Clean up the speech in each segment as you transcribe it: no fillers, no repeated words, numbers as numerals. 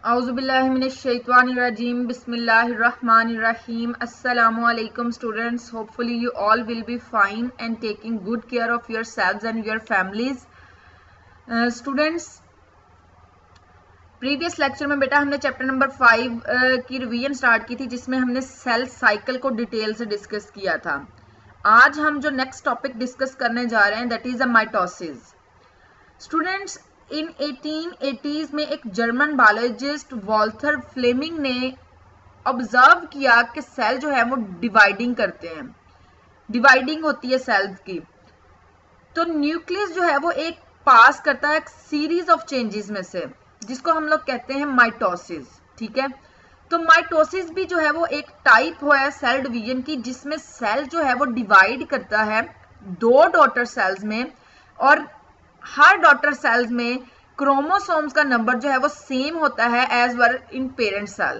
Auzubillahiminash-shaytanir-rajim. Bismillahir-rahmanir-rahim. Assalamualaikum students. Hopefully you all will be fine and taking good care of yourselves and your families. Students, previous lecture में बेटा हमने chapter number 5 की revision start की थी, जिसमें हमने cell cycle को detail से डिस्कस किया था। आज हम जो नेक्स्ट टॉपिक डिस्कस करने जा रहे हैं that is a mitosis. Students, in 1880s में एक जर्मन बायोलॉजिस्ट वॉल्थर फ्लेमिंग ने ऑब्जर्व किया कि सेल जो है वो डिवाइडिंग करते हैं, डिवाइडिंग होती है सेल्स की। तो न्यूक्लियस जो है वो एक पास करता है एक सीरीज ऑफ चेंजेस में से, जिसको हम लोग कहते हैं माइटोसिस। ठीक है, तो माइटोसिस भी जो है वो एक टाइप है सेल डिवीजन की, जिसमें सेल जो है वो डिवाइड करता है दो डॉटर सेल्स में, और हर डॉटर सेल्स में क्रोमोसोम्स का नंबर जो है वो सेम होता है एज वर इन पेरेंट सेल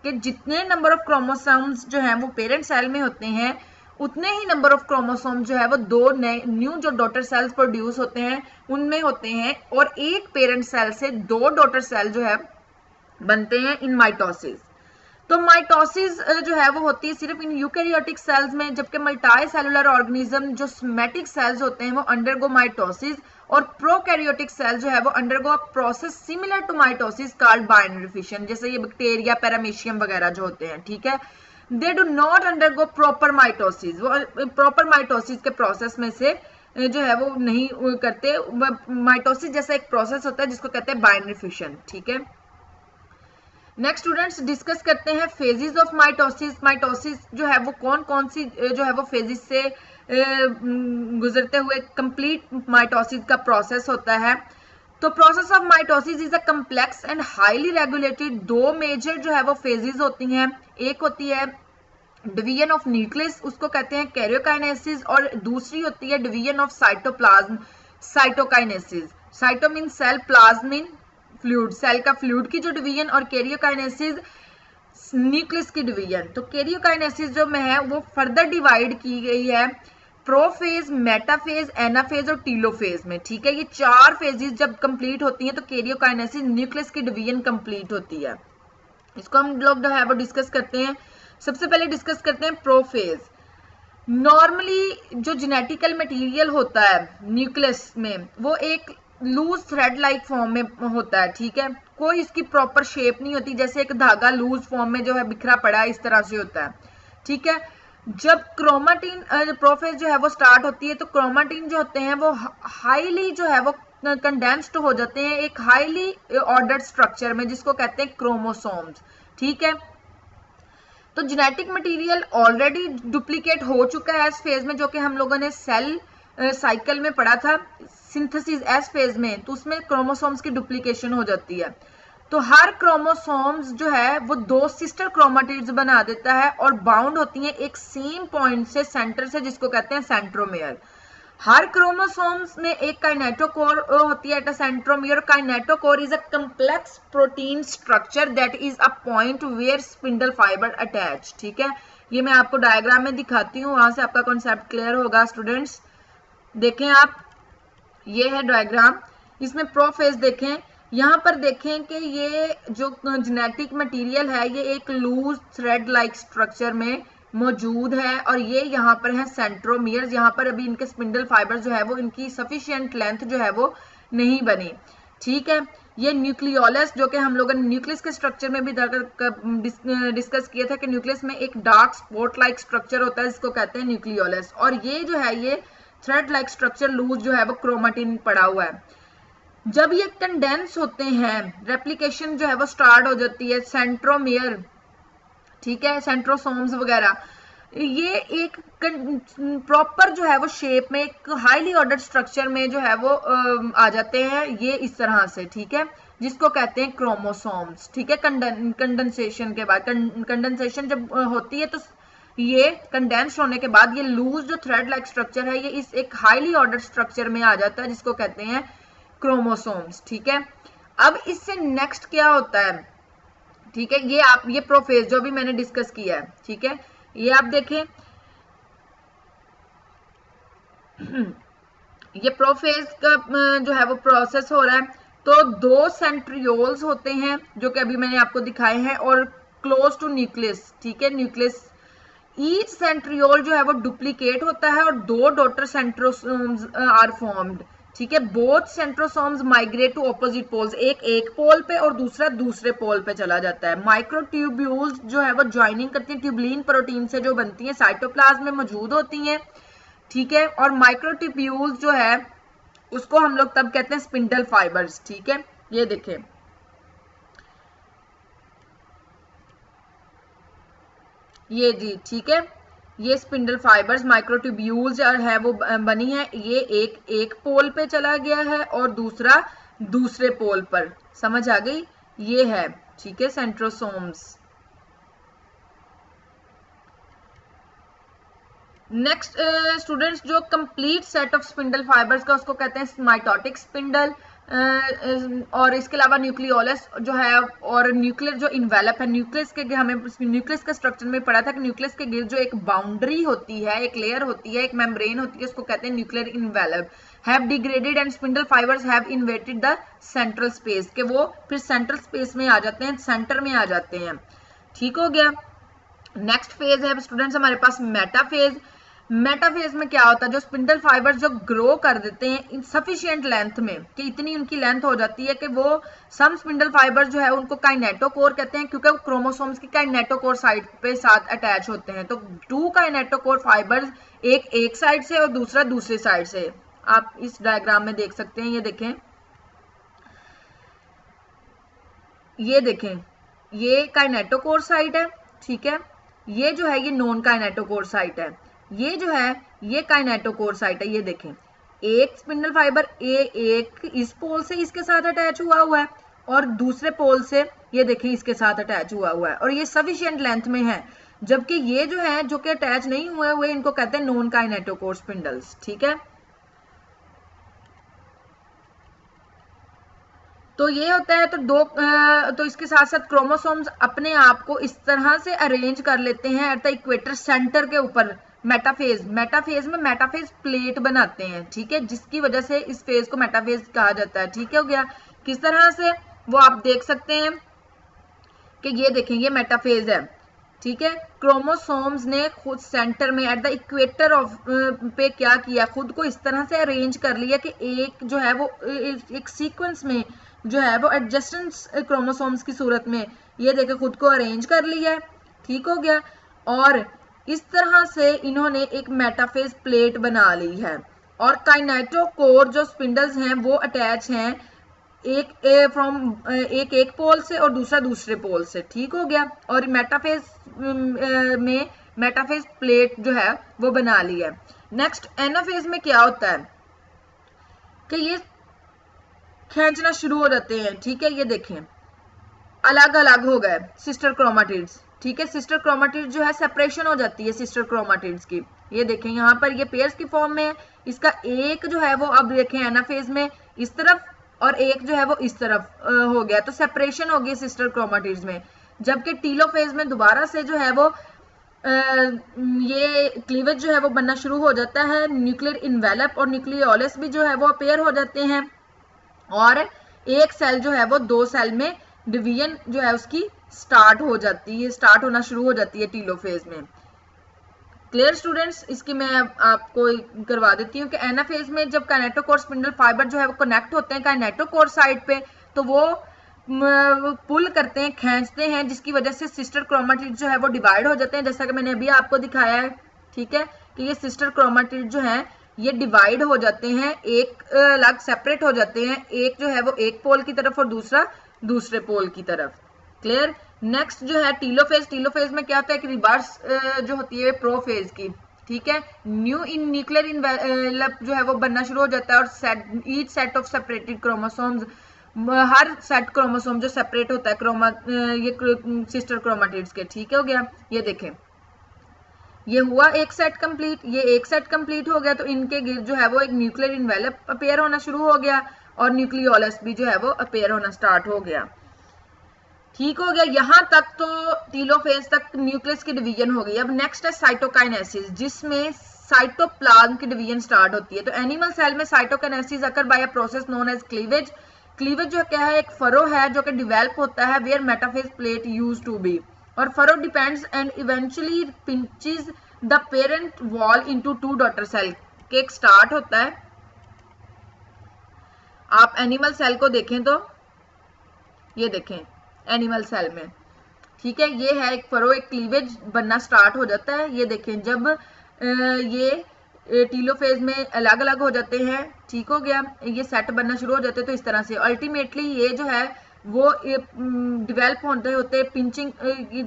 के। जितने नंबर ऑफ क्रोमोसोम्स जो हैं वो पेरेंट सेल में होते हैं, उतने ही नंबर ऑफ क्रोमोसोम जो है वो दो नए न्यू जो डॉटर सेल्स प्रोड्यूस होते हैं उनमें होते हैं, और एक पेरेंट सेल से दो डॉटर सेल जो है बनते हैं इन माइटोसिस। तो माइटोसिस जो है वो होती है सिर्फ इन यूकैरियोटिक सेल्स में, जबकि मल्टी सेलुलर ऑर्गेनिज्म जो सोमैटिक सेल्स होते हैं वो अंडरगो माइटोसिस, और प्रोकैरियोटिक सेल जो है वो undergo a process similar to mitosis called binary fission, जैसे ये बैक्टीरिया पैरामीशियम वगैरह जो होते हैं। ठीक है, they do not undergo proper mitosis, वो प्रॉपर माइटोसिस के प्रोसेस में से जो है वो नहीं करते। माइटोसिस जैसा एक प्रोसेस होता है जिसको कहते हैं बाइनरी फिशन। ठीक है, नेक्स्ट स्टूडेंट्स डिस्कस करते हैं फेजेस ऑफ माइटोसिस। माइटोसिस जो है वो कौन कौन सी जो है वो फेजेस से गुजरते हुए कंप्लीट माइटोसिस का प्रोसेस होता है। तो process of mitosis is a complex and highly regulated. दो मेजर जो है वो फेजेस होती हैं, एक होती है डिवीजन ऑफ न्यूक्लियस, उसको कहते हैं कैरियोकाइनेसिस, और दूसरी होती है division of cytoplasm, cytokinesis. Cyto mean cell, plasm mean fluid, cell का फ्लूइड की जो डिवीजन, और कैरियोकाइनेसिस न्यूक्लियस की डिवीजन। तो कैरियोकाइनेसिस जो में है वो फर्दर डिवाइड की गई है प्रोफेज, मेटाफेज, एनाफेज और टीलोफेज में। ठीक है, ये चार फेजेस जब कंप्लीट होती हैं तो कैरियोकाइनेसिस न्यूक्लियस की डिवीजन कंप्लीट होती है। इसको हम लोग जो है वो डिस्कस करते हैं। सबसे पहले डिस्कस करते हैं प्रोफेज। नॉर्मली जो जेनेटिकल मटेरियल होता है न्यूक्लियस में वो एक लूज थ्रेड लाइक फॉर्म में होता है। ठीक है, कोई इसकी प्रॉपर शेप नहीं होती, जैसे एक धागा लूज फॉर्म में जो है बिखरा पड़ा है इस तरह से होता है। ठीक है, जब क्रोमाटिन प्रोफेज जो है वो स्टार्ट होती है तो क्रोमाटिन जो होते हैं वो हाईली जो है वो कंडेंस्ड हो जाते हैं एक हाईली ऑर्डर्ड स्ट्रक्चर में, जिसको कहते हैं क्रोमोसोम्स। ठीक है, तो जेनेटिक मटेरियल ऑलरेडी डुप्लीकेट हो चुका है इस फेज में, जो कि हम लोगों ने सेल साइकिल में पढ़ा था सिंथेसिस एस फेज में, तो उसमें क्रोमोसोम्स की डुप्लीकेशन हो जाती है। तो हर क्रोमोसोम्स जो है वो दो सिस्टर क्रोमाटिड्स बना देता है और बाउंड होती हैं एक सेम पॉइंट से, सेंटर से, जिसको कहते हैं सेंट्रोमेयर। हर क्रोमोसोम्स में एक काइनेटोकोर होती है at a centromere. Kinetochore is a complex protein structure that is a point where spindle fiber attach. ठीक है, ये मैं आपको डायग्राम में दिखाती हूँ, वहां से आपका कॉन्सेप्ट क्लियर होगा। स्टूडेंट्स देखें आप, ये है डायग्राम, इसमें प्रोफेज देखें, यहाँ पर देखें कि ये जो जेनेटिक मटेरियल है ये एक लूज थ्रेड लाइक स्ट्रक्चर में मौजूद है, और ये यहाँ पर है सेंट्रोमियर्स। यहाँ पर अभी इनके स्पिंडल फाइबर जो है वो इनकी सफिशिएंट लेंथ जो है वो नहीं बनी। ठीक है, ये न्यूक्लियोलस जो कि हम लोगों ने न्यूक्लियस के स्ट्रक्चर में भी डिस्कस किया था कि न्यूक्लियस में एक डार्क स्पॉट लाइक स्ट्रक्चर होता है जिसको कहते हैं न्यूक्लियोलस, और ये जो है ये थ्रेड लाइक स्ट्रक्चर लूज जो है वो क्रोमाटिन पड़ा हुआ है। जब ये कंडेंस होते हैं रेप्लिकेशन जो है वो स्टार्ट हो जाती है सेंट्रोमियर। ठीक है, सेंट्रोसोम्स वगैरह ये एक प्रॉपर जो है वो शेप में एक हाईली ऑर्डर्ड स्ट्रक्चर में जो है वो आ जाते हैं ये इस तरह से। ठीक है, जिसको कहते हैं क्रोमोसोम्स। ठीक है, कंडेंसेशन के बाद, कंडेंसेशन जब होती है तो ये कंडेंस होने के बाद ये लूज जो थ्रेड लाइक स्ट्रक्चर है ये इस एक हाईली ऑर्डर्ड स्ट्रक्चर में आ जाता है जिसको कहते हैं क्रोमोसोम्स। ठीक है, अब इससे नेक्स्ट क्या होता है? ठीक है, ये आप ये प्रोफेज जो भी मैंने डिस्कस किया है, ठीक है, ये आप देखें, ये प्रोफेज का जो है वो प्रोसेस हो रहा है। तो 2 सेंट्रियोल्स होते हैं जो कि अभी मैंने आपको दिखाए हैं और क्लोज टू न्यूक्लियस, ठीक है, न्यूक्लियस। ईच सेंट्रियोल जो है वो डुप्लीकेट होता है और 2 डॉटर सेंट्रोसोम्स आर फॉर्म्ड, ठीक है। Both centrosomes migrate to opposite poles, एक पोल पे और दूसरा दूसरे पोल पे चला जाता है। माइक्रोट्यूब्यूल्स जो है वो ज्वाइनिंग करती हैं, ट्यूबुलिन प्रोटीन से जो बनती हैं, साइटोप्लाज्म में मौजूद होती हैं, ठीक है। और माइक्रोट्यूब्यूल्स जो है उसको हम लोग तब कहते हैं स्पिंडल फाइबर्स, ठीक है। ये देखें, ये जी, ठीक है, ये स्पिंडल फाइबर्स माइक्रोट्यूब्यूल्स है वो बनी है। ये एक पोल पे चला गया है और दूसरा दूसरे पोल पर, समझ आ गई, ये है, ठीक है, सेंट्रोसोम्स। नेक्स्ट स्टूडेंट्स, जो complete set of spindle fibres का उसको कहते हैं माइटोटिक स्पिंडल। और इसके अलावा न्यूक्लियोलस जो है और न्यूक्लियर जो इन्वेलप है, न्यूक्लियस के हमें न्यूक्लियस के स्ट्रक्चर में पढ़ा था कि न्यूक्लियस के गिर्द जो एक बाउंड्री होती है, एक लेयर होती है, एक मेम्ब्रेन होती है, उसको कहते हैं nuclear envelope. Have degraded and spindle fibres have inverted the central space, के वो फिर सेंट्रल स्पेस में आ जाते हैं, सेंटर में आ जाते हैं, ठीक हो गया। नेक्स्ट फेज है स्टूडेंट्स हमारे पास मेटाफेज। मेटाफेज में क्या होता है, जो स्पिंडल फाइबर्स जो ग्रो कर देते हैं इनसफिशिएंट लेंथ में, कि इतनी उनकी लेंथ हो जाती है कि वो सम स्पिंडल फाइबर्स जो है उनको काइनेटोकोर कहते हैं, क्योंकि वो क्रोमोसोम्स की काइनेटोकोर साइड पे साथ अटैच होते हैं। तो 2 काइनेटोकोर फाइबर्स, एक साइड से और दूसरा दूसरी साइड से, आप इस डायग्राम में देख सकते हैं। ये देखें, ये देखें, ये काइनेटोकोर साइड है, ठीक है। ये जो है ये नॉन काइनेटोकोर साइट है, ये जो है ये काइनेटोकोर साइट है। ये देखें, एक स्पिंडल फाइबर एक इस पोल से इसके साथ अटैच हुआ है और दूसरे पोल से ये देखें इसके साथ अटैच हुआ है और ये सफिशिएंट लेंथ में है। जबकि ये जो है जो कि अटैच नहीं हुए हुए इनको कहते हैं नॉन काइनेटोकोर स्पिंडल्स, ठीक है। तो ये होता है, तो इसके साथ साथ क्रोमोसोम्स अपने आप को इस तरह से अरेंज कर लेते हैं एट द इक्वेटर सेंटर के ऊपर। मेटाफेज में मेटाफेज प्लेट बनाते हैं, ठीक है, जिसकी वजह से इस फेज को मेटाफेज कहा जाता है, ठीक है, हो गया। किस तरह से वो आप देख सकते हैं कि ये देखें, ये मेटाफेज है, ठीक है। क्रोमोसोम्स ने खुद सेंटर में एट द इक्वेटर ऑफ पे क्या किया, खुद को इस तरह से अरेंज कर लिया कि एक जो है वो एक सीक्वेंस में जो है वो एडजेसेंट क्रोमोसोम्स की सूरत में ये देखे खुद को अरेंज कर लिया है, ठीक हो गया। और इस तरह से इन्होंने एक मेटाफेज प्लेट बना ली है और काइनेटोकोर जो स्पिंडल्स हैं वो अटैच हैं एक पोल से और दूसरा दूसरे पोल से, ठीक हो गया। और मेटाफेज में मेटाफेज प्लेट जो है वो बना ली है। नेक्स्ट एनाफेज में क्या होता है कि ये खींचना शुरू हो जाते हैं, ठीक है। ये देखें, अलग अलग हो गए सिस्टर क्रोमाटिड्स, ठीक है। सिस्टर क्रोमाटिड्स जो है सेपरेशन हो जाती है सिस्टर क्रोमाटिड्स की। ये देखें यहाँ पर ये पेयर्स की फॉर्म में है, इसका एक जो है वो अब देखें एनाफेज में इस तरफ और एक जो है वो इस तरफ हो गया, तो सेपरेशन हो गई सिस्टर क्रोमाटिड्स में। जबकि टीलोफेज में दोबारा से जो है वो ये क्लीवेज जो है वो बनना शुरू हो जाता है। न्यूक्लियर इन्वेलप और न्यूक्लियोलस भी जो है वो अपेयर हो जाते हैं और एक सेल जो है वो 2 सेल में डिवीजन जो है उसकी स्टार्ट हो जाती है, स्टार्ट होना शुरू हो जाती है टीलोफेज में। क्लियर स्टूडेंट्स, इसकी मैं आपको करवा देती हूँ कि एनाफेज में जब काइनेटोकोर स्पिंडल फाइबर जो है वो कनेक्ट होते हैं काइनेटोकोर साइड पे, तो वो पुल करते हैं, खींचते हैं, जिसकी वजह से सिस्टर क्रोमाटिड जो है वो डिवाइड हो जाते हैं, जैसा कि मैंने अभी आपको दिखाया है, ठीक है, कि ये सिस्टर क्रोमाटिड जो है ये डिवाइड हो जाते हैं, एक अलग सेपरेट हो जाते हैं, एक जो है वो एक पोल की तरफ और दूसरा दूसरे पोल की तरफ। क्लियर। नेक्स्ट जो है टीलोफेज। टीलोफेज में क्या होता है कि रिवर्स जो होती है प्रोफेज की, ठीक है। न्यूक्लियर इन्वेलप जो है वो बनना शुरू हो जाता है और each set of separated chromosomes, her set chromosome जो सेपरेट होता है ये सिस्टर क्रोमाटिड्स के, ठीक है, हो गया। ये देखें, ये हुआ एक सेट कंप्लीट, ये एक सेट कंप्लीट हो गया, तो इनके गिर्द जो है वो एक न्यूक्लियर इन्वेलप अपेयर होना शुरू हो गया और न्यूक्लियोलस भी जो है वो अपेयर होना स्टार्ट हो गया, ठीक हो गया। यहां तक तो टीलोफेज तक न्यूक्लियस की डिवीजन हो गई। अब नेक्स्ट है साइटोकाइनेसिस, जिसमें साइटोप्लाज्म की डिवीजन स्टार्ट होती है। तो एनिमल सेल में cytokinesis occur by a process known as cleavage. Cleavage जो क्या है, एक फरो है जो कि डिवेल्प होता है where metaphase plate used to be, और furrow deepens and eventually pinches the parent wall into two daughter cell. केक स्टार्ट होता है, आप एनिमल सेल को देखें तो ये देखें एनिमल सेल में, ठीक है, ये है एक फरो, एक क्लीवेज बनना स्टार्ट हो जाता है। ये देखें जब ये टीलोफेज में अलग अलग हो जाते हैं, ठीक हो गया, ये सेट बनना शुरू हो जाते हैं, तो इस तरह से अल्टीमेटली ये जो है वो डिवेल्प होते होते पिंचिंग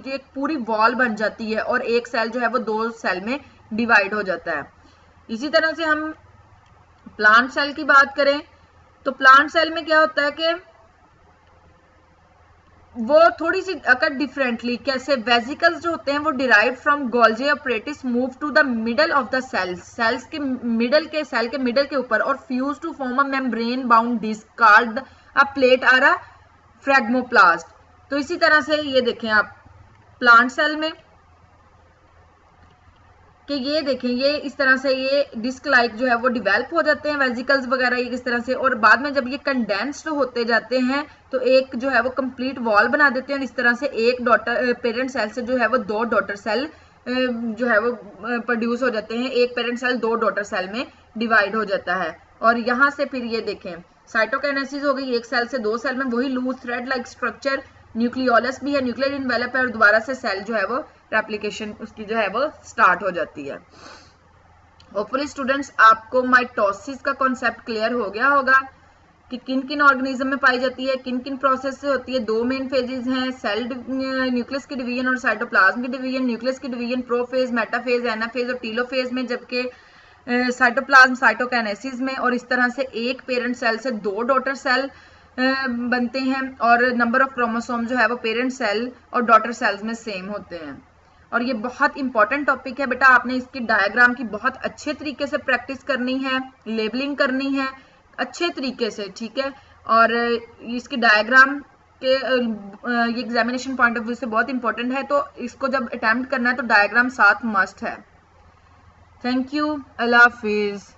एक पूरी वॉल बन जाती है और एक सेल जो है वो दो सेल में डिवाइड हो जाता है। इसी तरह से हम प्लांट सेल की बात करें तो प्लांट सेल में क्या होता है कि वो थोड़ी सी अगर डिफरेंटली, कैसे वेसिकल्स जो होते हैं वो derive from Golgi apparatus move to the middle of the cells, cells के मिडल के सेल के मिडल के ऊपर, और fuse to form a membrane bound disc called a plate और अ फ्रेगमोप्लास्ट। तो इसी तरह से ये देखें आप प्लांट सेल में कि ये देखें ये इस तरह से ये डिस्क लाइक जो है वो डिवेल्प हो जाते हैं वेसिकल्स वगैरह ये किस तरह से, और बाद में जब ये कंडेंस्ड होते जाते हैं तो एक जो है वो कंप्लीट वॉल बना देते हैं, और इस तरह से एक डॉटर पेरेंट सेल से जो है वो दो डॉटर सेल जो है वो प्रोड्यूस हो जाते हैं, एक पेरेंट सेल दो डॉटर सेल में डिवाइड हो जाता है। और यहाँ से फिर ये देखें साइटोकाइनेसिस हो गई, एक सेल से दो सेल में वही loose thread like structure, nucleolus भी है, न्यूक्लियर इन्वेलप है, और दोबारा से सेल जो है वो रेप्लिकेशन उसकी जो है वो स्टार्ट हो जाती है। होपफुली स्टूडेंट्स आपको माइटोसिस का कॉन्सेप्ट क्लियर हो गया होगा कि किन किन ऑर्गेनिज्म में पाई जाती है, किन किन प्रोसेस से होती है। दो मेन फेजेस हैं, सेल न्यूक्लियस की डिवीजन और साइटोप्लाज्म की डिवीजन। न्यूक्लियस की डिवीजन प्रोफेज, मेटाफेज, एनाफेज और टीलोफेज में, जबकि साइटोप्लाज्म साइटोकाइनेसिस में। और इस तरह से एक पेरेंट सेल से दो डॉटर सेल बनते हैं, और नंबर ऑफ क्रोमोसोम जो है वो पेरेंट सेल और डॉटर सेल्स में सेम होते हैं। और ये बहुत इंपॉर्टेंट टॉपिक है बेटा, आपने इसकी डायग्राम की बहुत अच्छे तरीके से प्रैक्टिस करनी है, लेबलिंग करनी है अच्छे तरीके से, ठीक है। और इसकी डायग्राम के ये एग्जामिनेशन पॉइंट ऑफ व्यू से बहुत इंपॉर्टेंट है, तो इसको जब अटेम्प्ट करना है तो डायग्राम साथ मस्ट है। Thank you, Allah Hafiz.